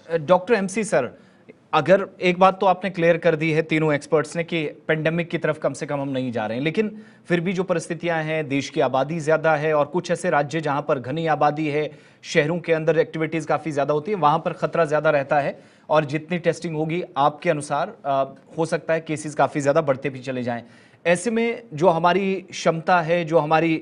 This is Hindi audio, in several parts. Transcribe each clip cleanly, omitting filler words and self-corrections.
डॉक्टर एमसी सर, अगर एक बात तो आपने क्लियर कर दी है तीनों एक्सपर्ट्स ने कि पेंडेमिक की तरफ कम से कम हम नहीं जा रहे हैं, लेकिन फिर भी जो परिस्थितियां हैं, देश की आबादी ज़्यादा है और कुछ ऐसे राज्य जहां पर घनी आबादी है, शहरों के अंदर एक्टिविटीज़ काफ़ी ज़्यादा होती है, वहां पर खतरा ज़्यादा रहता है और जितनी टेस्टिंग होगी आपके अनुसार हो सकता है केसेस काफ़ी ज़्यादा बढ़ते भी चले जाएं। ऐसे में जो हमारी क्षमता है, जो हमारी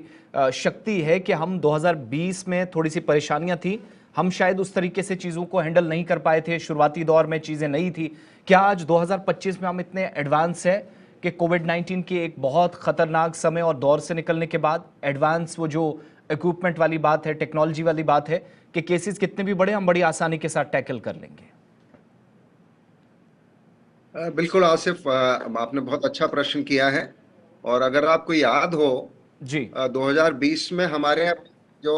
शक्ति है कि हम 2020 में थोड़ी सी परेशानियां थी, हम शायद उस तरीके से चीज़ों को हैंडल नहीं कर पाए थे, शुरुआती दौर में चीज़ें नहीं थी। क्या आज 2025 में हम इतने एडवांस है कि कोविड-19 के एक बहुत खतरनाक समय और दौर से निकलने के बाद एडवांस वो जो इक्विपमेंट वाली बात है, टेक्नोलॉजी वाली बात है कि केसेस कितने भी बड़े हम बड़ी आसानी के साथ टैकल कर लेंगे? बिल्कुल आसिफ, आपने बहुत अच्छा प्रश्न किया है। और अगर आपको याद हो, जी 2020 में हमारे यहाँ जो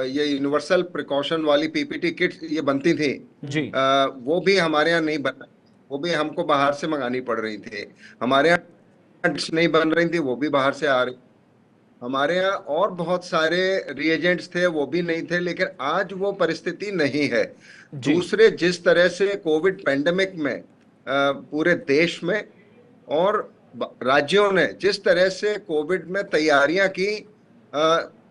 ये यूनिवर्सल प्रिकॉशन वाली पीपीटी किट ये बनती थी, जी वो भी हमारे यहाँ नहीं बन, वो भी हमको बाहर से मंगानी पड़ रही थी। हमारे यहाँ kits नहीं बन रही थी, वो भी बाहर से आ रही। हमारे यहाँ और बहुत सारे रिएजेंट्स थे, वो भी नहीं थे। लेकिन आज वो परिस्थिति नहीं है। जी दूसरे जिस तरह से कोविड पेंडेमिक में पूरे देश में और राज्यों ने जिस तरह से कोविड में तैयारियां की,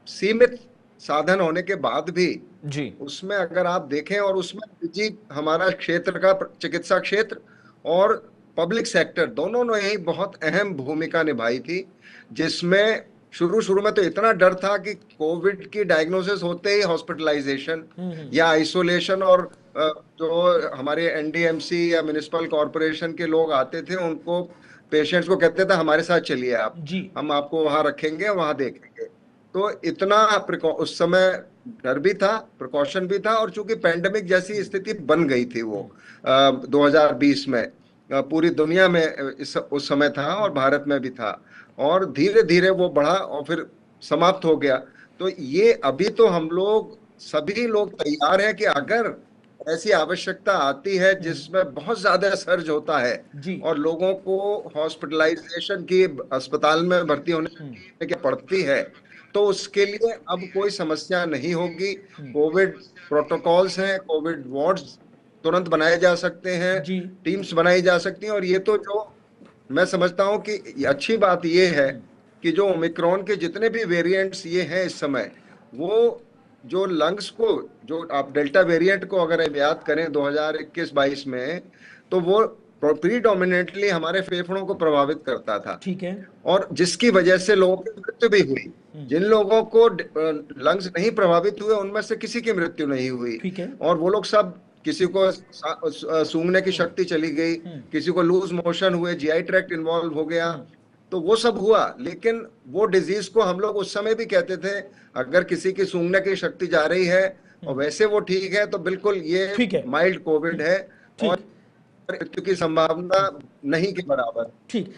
सीमित साधन होने के बाद भी, जी उसमें अगर आप देखें, और उसमें निजी हमारा क्षेत्र का चिकित्सा क्षेत्र और पब्लिक सेक्टर दोनों ने ही बहुत अहम भूमिका निभाई थी। जिसमें शुरू शुरू में तो इतना डर था कि कोविड की डायग्नोसिस होते ही हॉस्पिटलाइजेशन या आइसोलेशन, और जो हमारे एनडीएमसी या म्युनिसिपल कॉरपोरेशन के लोग आते थे, उनको पेशेंट्स को कहते थे हमारे साथ चलिए आप, जी हम आपको वहां रखेंगे, वहां देखेंगे। तो इतना उस समय डर भी था, प्रिकॉशन भी था। और चूंकि पेंडेमिक जैसी स्थिति बन गई थी वो 2020 में, पूरी दुनिया में उस समय था और भारत में भी था, और धीरे धीरे वो बढ़ा और फिर समाप्त हो गया। तो ये अभी तो हम लोग सभी लोग तैयार हैं कि अगर ऐसी आवश्यकता आती है जिसमें बहुत ज्यादा सर्ज होता है जी और लोगों को हॉस्पिटलाइजेशन की, अस्पताल में भर्ती होने की पड़ती है, तो उसके लिए अब कोई समस्या नहीं होगी। कोविड प्रोटोकॉल्स हैं, कोविड वार्ड्स तुरंत बनाए जा सकते हैं, जी टीम्स बनाई जा सकती हैं। और ये तो जो मैं समझता हूं कि अच्छी बात ये है कि जो ओमिक्रॉन के जितने भी वेरिएंट्स ये हैं इस समय, वो जो लंग्स को, जो आप डेल्टा वेरिएंट को अगर याद करें 2021-22 में, तो वो प्रीडोमिनेंटली हमारे फेफड़ों को प्रभावित करता था, ठीक है। और जिसकी वजह से लोगों की मृत्यु भी हुई। जिन लोगों को लंग्स नहीं प्रभावित हुए, उनमें से किसी की मृत्यु नहीं हुई। ठीक है। और वो लोग सब, किसी को सूंघने की शक्ति चली गई, किसी को लूज मोशन हुए, जीआई ट्रैक्ट इन्वॉल्व हो गया, तो वो सब हुआ। लेकिन वो डिजीज को हम लोग उस समय भी कहते थे, अगर किसी की सूंघने की शक्ति जा रही है और वैसे वो ठीक है, तो बिल्कुल ये ठीक है। माइल्ड कोविड है, और ठीक मृत्यु की संभावना नहीं के बराबर। ठीक।